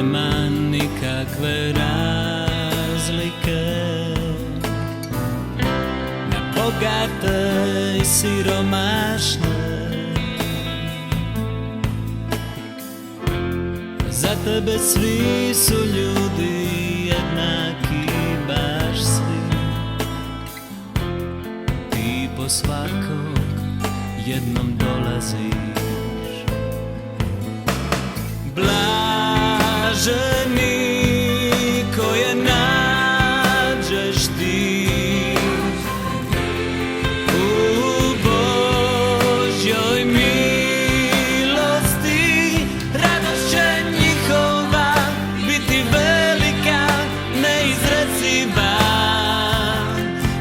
nema nikakve razlike na bogate i siromašne. Za tebe svi su ljudi jednaki, baš svi. Ti po svakog jednom dolaziš. Blaženi koje nađeš ti u Božjoj milosti. Radost će njihova biti velika, neizreciva,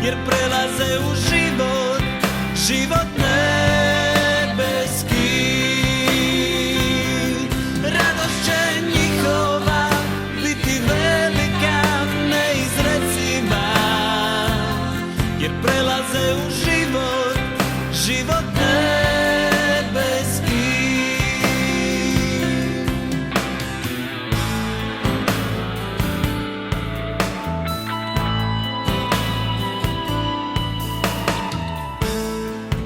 jer prelaze u život, život nebeski. Radost će njihova biti velika, neizreciva, jer prelaze u život, život nebeski.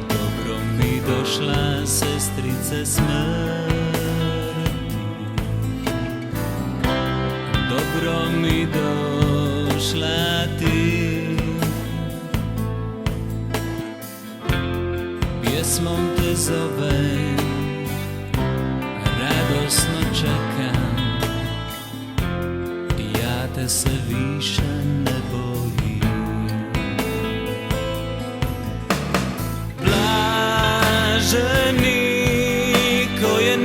Dobro mi došla, sestrice smrti, dobro mi došla ti. Pjesmom te zovem, radosno čekam, ja te se više ne bojim. Blaženi koje